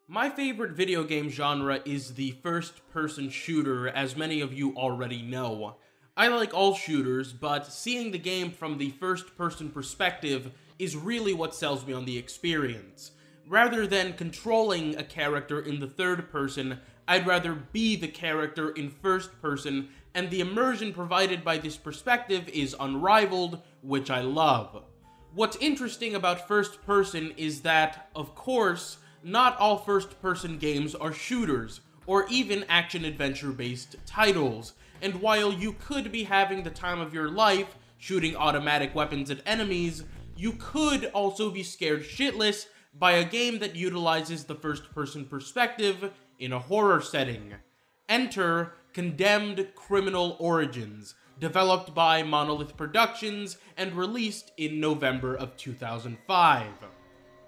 My favorite video game genre is the first-person shooter, as many of you already know. I like all shooters, but seeing the game from the first-person perspective is really what sells me on the experience. Rather than controlling a character in the third person, I'd rather be the character in first person, and the immersion provided by this perspective is unrivaled, which I love. What's interesting about first person is that, of course, not all first-person games are shooters, or even action-adventure-based titles, and while you could be having the time of your life shooting automatic weapons at enemies, you could also be scared shitless by a game that utilizes the first-person perspective in a horror setting. Enter Condemned Criminal Origins, developed by Monolith Productions and released in November of 2005.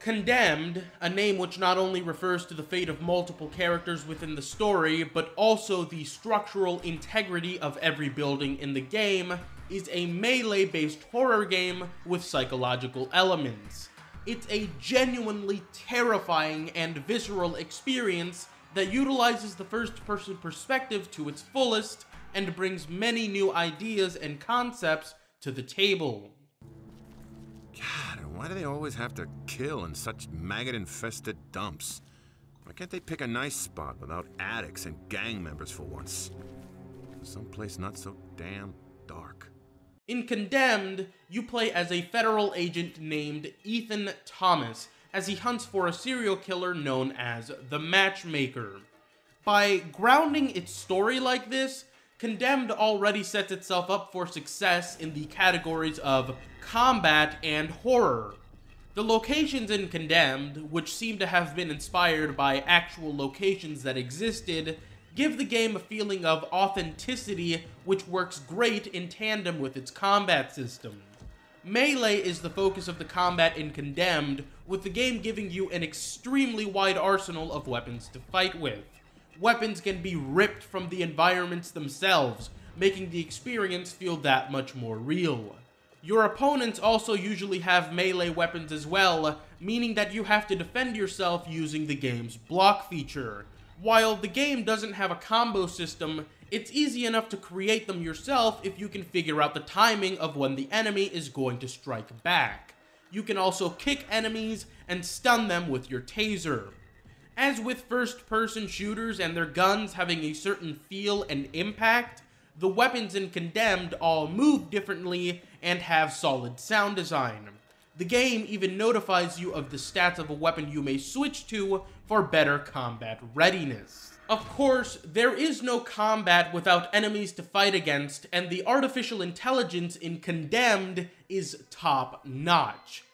Condemned, a name which not only refers to the fate of multiple characters within the story, but also the structural integrity of every building in the game, is a melee-based horror game with psychological elements. It's a genuinely terrifying and visceral experience that utilizes the first-person perspective to its fullest and brings many new ideas and concepts to the table. God, why do they always have to kill in such maggot-infested dumps? Why can't they pick a nice spot without addicts and gang members for once? Someplace not so damn dark. In Condemned, you play as a federal agent named Ethan Thomas, as he hunts for a serial killer known as the Matchmaker. By grounding its story like this, Condemned already sets itself up for success in the categories of combat and horror. The locations in Condemned, which seem to have been inspired by actual locations that existed, give the game a feeling of authenticity which works great in tandem with its combat system. Melee is the focus of the combat in Condemned, with the game giving you an extremely wide arsenal of weapons to fight with. Weapons can be ripped from the environments themselves, making the experience feel that much more real. Your opponents also usually have melee weapons as well, meaning that you have to defend yourself using the game's block feature. While the game doesn't have a combo system, it's easy enough to create them yourself if you can figure out the timing of when the enemy is going to strike back. You can also kick enemies and stun them with your taser. As with first-person shooters and their guns having a certain feel and impact, the weapons in Condemned all move differently and have solid sound design. The game even notifies you of the stats of a weapon you may switch to for better combat readiness. Of course, there is no combat without enemies to fight against, and the artificial intelligence in Condemned is top-notch.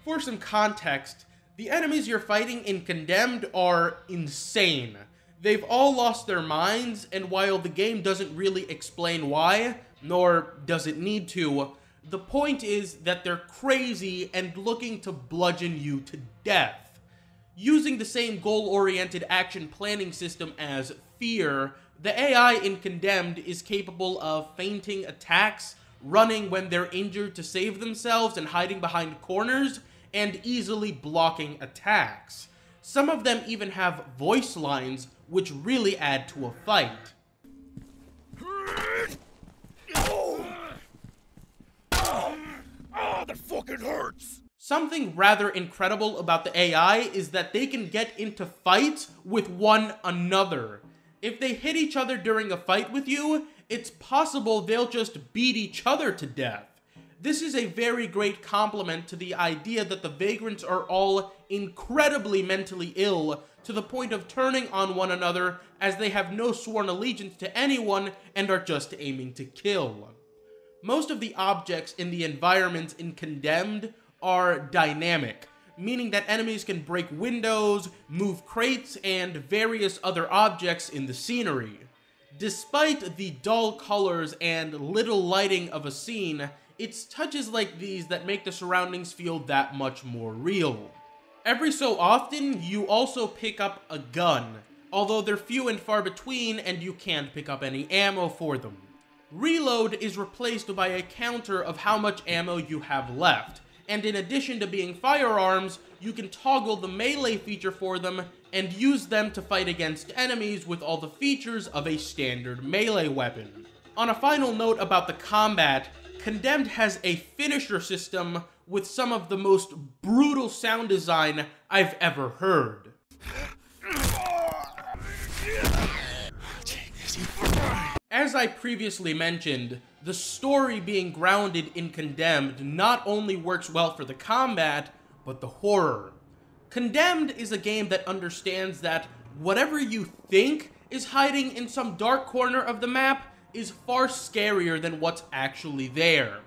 For some context, the enemies you're fighting in Condemned are insane. They've all lost their minds, and while the game doesn't really explain why, nor does it need to, the point is that they're crazy and looking to bludgeon you to death. Using the same goal-oriented action planning system as F.E.A.R, the AI in Condemned is capable of feinting attacks, running when they're injured to save themselves and hiding behind corners, and easily blocking attacks. Some of them even have voice lines, which really add to a fight. That fucking hurts! Something rather incredible about the AI is that they can get into fights with one another. If they hit each other during a fight with you, it's possible they'll just beat each other to death. This is a very great compliment to the idea that the vagrants are all incredibly mentally ill, to the point of turning on one another as they have no sworn allegiance to anyone and are just aiming to kill. Most of the objects in the environments in Condemned are dynamic, meaning that enemies can break windows, move crates, and various other objects in the scenery. Despite the dull colors and little lighting of a scene, it's touches like these that make the surroundings feel that much more real. Every so often, you also pick up a gun, although they're few and far between and you can't pick up any ammo for them. Reload is replaced by a counter of how much ammo you have left, and in addition to being firearms, you can toggle the melee feature for them and use them to fight against enemies with all the features of a standard melee weapon. On a final note about the combat, Condemned has a finisher system with some of the most brutal sound design I've ever heard. As I previously mentioned, the story being grounded in Condemned not only works well for the combat, but the horror. Condemned is a game that understands that whatever you think is hiding in some dark corner of the map is far scarier than what's actually there.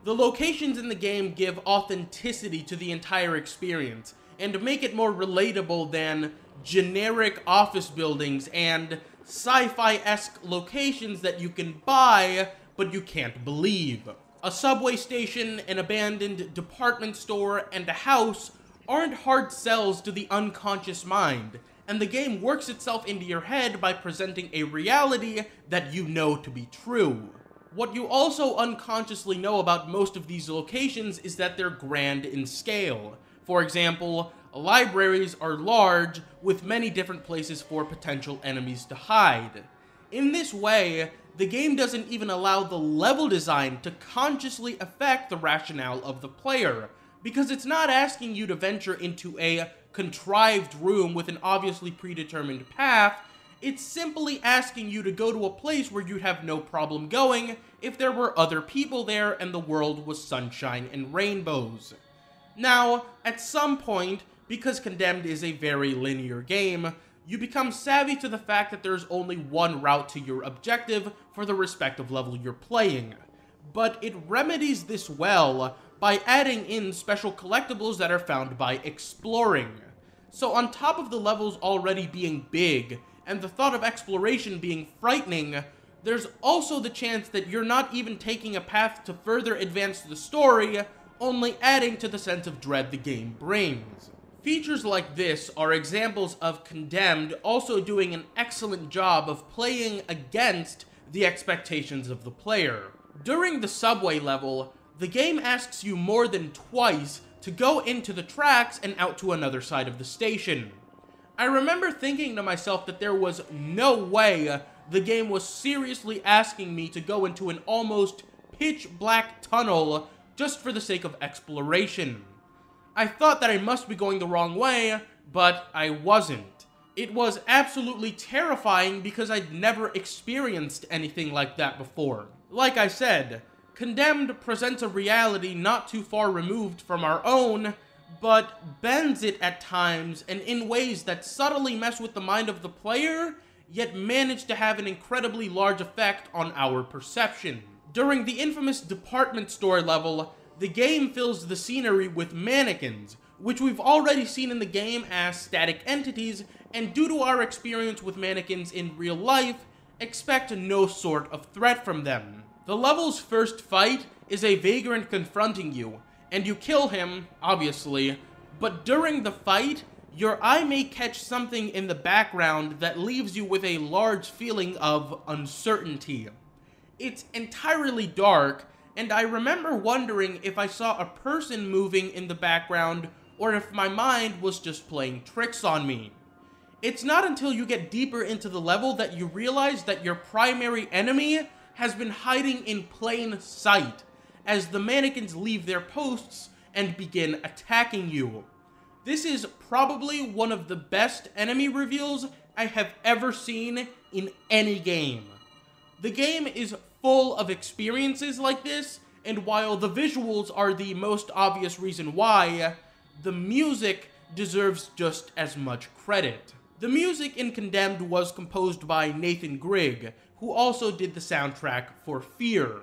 The locations in the game give authenticity to the entire experience, and make it more relatable than generic office buildings and sci-fi-esque locations that you can buy, but you can't believe. A subway station, an abandoned department store, and a house aren't hard sells to the unconscious mind, and the game works itself into your head by presenting a reality that you know to be true. What you also unconsciously know about most of these locations is that they're grand in scale. For example, libraries are large, with many different places for potential enemies to hide. In this way, the game doesn't even allow the level design to consciously affect the rationale of the player, because it's not asking you to venture into a contrived room with an obviously predetermined path. It's simply asking you to go to a place where you'd have no problem going if there were other people there and the world was sunshine and rainbows. Now, at some point, because Condemned is a very linear game, you become savvy to the fact that there's only one route to your objective for the respective level you're playing. But it remedies this well by adding in special collectibles that are found by exploring. So on top of the levels already being big, and the thought of exploration being frightening, there's also the chance that you're not even taking a path to further advance the story, only adding to the sense of dread the game brings. Features like this are examples of Condemned also doing an excellent job of playing against the expectations of the player. During the subway level, the game asks you more than twice to go into the tracks and out to another side of the station. I remember thinking to myself that there was no way the game was seriously asking me to go into an almost pitch-black tunnel just for the sake of exploration. I thought that I must be going the wrong way, but I wasn't. It was absolutely terrifying because I'd never experienced anything like that before. Like I said, Condemned presents a reality not too far removed from our own, but bends it at times and in ways that subtly mess with the mind of the player, yet manage to have an incredibly large effect on our perception. During the infamous department store level, the game fills the scenery with mannequins, which we've already seen in the game as static entities, and due to our experience with mannequins in real life, expect no sort of threat from them. The level's first fight is a vagrant confronting you, and you kill him, obviously, but during the fight, your eye may catch something in the background that leaves you with a large feeling of uncertainty. It's entirely dark, and I remember wondering if I saw a person moving in the background or if my mind was just playing tricks on me. It's not until you get deeper into the level that you realize that your primary enemy has been hiding in plain sight as the mannequins leave their posts and begin attacking you. This is probably one of the best enemy reveals I have ever seen in any game. The game is full of experiences like this, and while the visuals are the most obvious reason why, the music deserves just as much credit. The music in Condemned was composed by Nathan Grigg, who also did the soundtrack for F.E.A.R.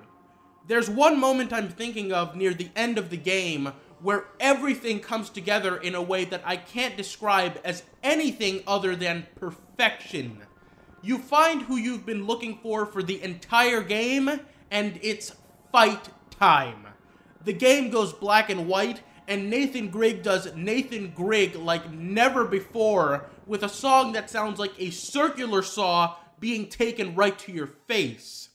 There's one moment I'm thinking of near the end of the game where everything comes together in a way that I can't describe as anything other than perfection. You find who you've been looking for the entire game, and it's fight time. The game goes black and white, and Nathan Grigg does Nathan Grigg like never before, with a song that sounds like a circular saw being taken right to your face.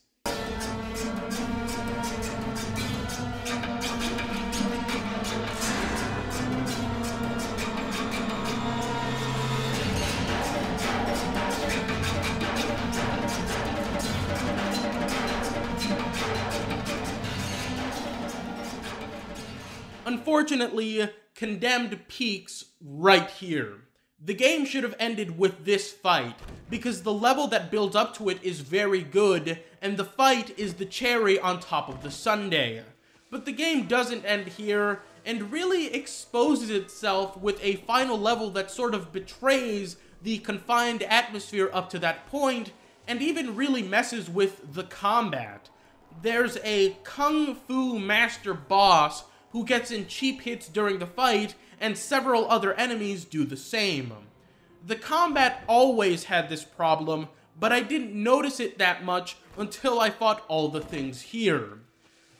Unfortunately, Condemned peaks right here. The game should have ended with this fight, because the level that builds up to it is very good, and the fight is the cherry on top of the sundae. But the game doesn't end here, and really exposes itself with a final level that sort of betrays the confined atmosphere up to that point, and even really messes with the combat. There's a kung fu master boss who gets in cheap hits during the fight, and several other enemies do the same. The combat always had this problem, but I didn't notice it that much until I fought all the things here.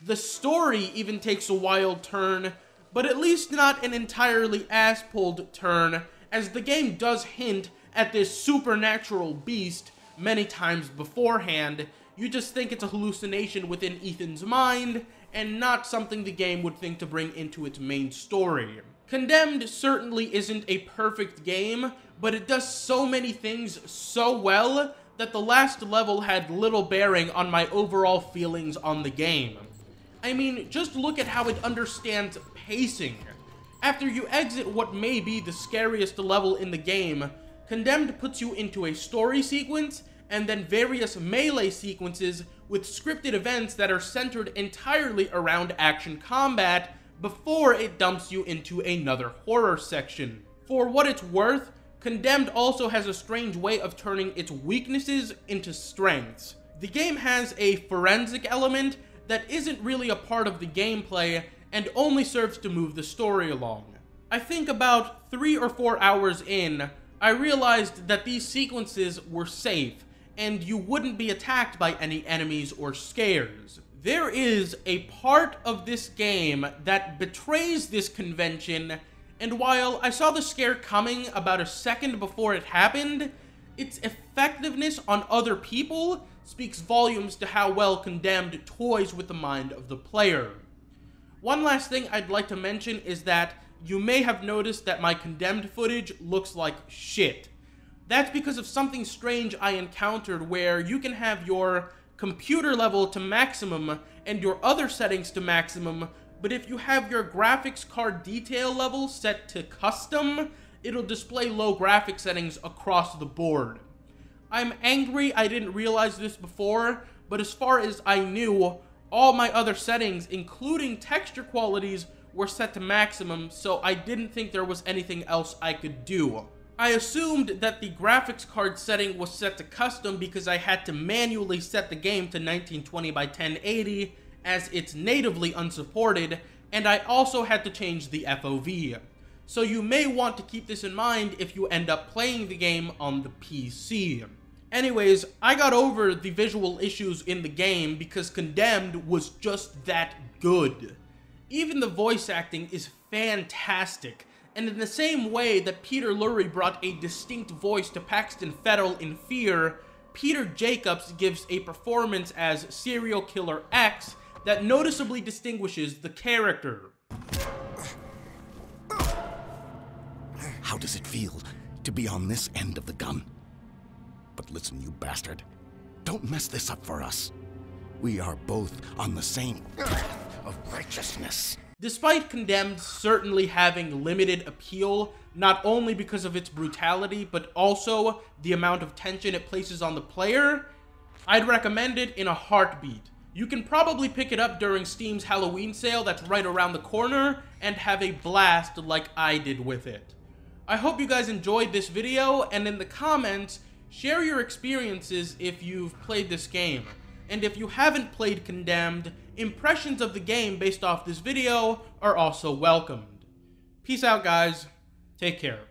The story even takes a wild turn, but at least not an entirely ass-pulled turn, as the game does hint at this supernatural beast many times beforehand. You just think it's a hallucination within Ethan's mind, and not something the game would think to bring into its main story. Condemned certainly isn't a perfect game, but it does so many things so well that the last level had little bearing on my overall feelings on the game. I mean, just look at how it understands pacing. After you exit what may be the scariest level in the game, Condemned puts you into a story sequence, and then various melee sequences with scripted events that are centered entirely around action combat before it dumps you into another horror section. For what it's worth, Condemned also has a strange way of turning its weaknesses into strengths. The game has a forensic element that isn't really a part of the gameplay and only serves to move the story along. I think about 3 or 4 hours in, I realized that these sequences were safe, and you wouldn't be attacked by any enemies or scares. There is a part of this game that betrays this convention, and while I saw the scare coming about a second before it happened, its effectiveness on other people speaks volumes to how well Condemned toys with the mind of the player. One last thing I'd like to mention is that you may have noticed that my Condemned footage looks like shit. That's because of something strange I encountered where you can have your computer level to maximum and your other settings to maximum, but if you have your graphics card detail level set to custom, it'll display low graphics settings across the board. I'm angry I didn't realize this before, but as far as I knew, all my other settings, including texture qualities, were set to maximum, so I didn't think there was anything else I could do. I assumed that the graphics card setting was set to custom because I had to manually set the game to 1920 by 1080 as it's natively unsupported, and I also had to change the FOV. So you may want to keep this in mind if you end up playing the game on the PC. Anyways, I got over the visual issues in the game because Condemned was just that good. Even the voice acting is fantastic, and in the same way that Peter Lorre brought a distinct voice to Paxton Fettel in F.E.A.R, Peter Jacobs gives a performance as Serial Killer X that noticeably distinguishes the character. How does it feel to be on this end of the gun? But listen, you bastard. Don't mess this up for us. We are both on the same path of righteousness. Despite Condemned certainly having limited appeal, not only because of its brutality, but also the amount of tension it places on the player, I'd recommend it in a heartbeat. You can probably pick it up during Steam's Halloween sale that's right around the corner, and have a blast like I did with it. I hope you guys enjoyed this video, and in the comments, share your experiences if you've played this game. And if you haven't played Condemned, impressions of the game based off this video are also welcomed. Peace out, guys. Take care.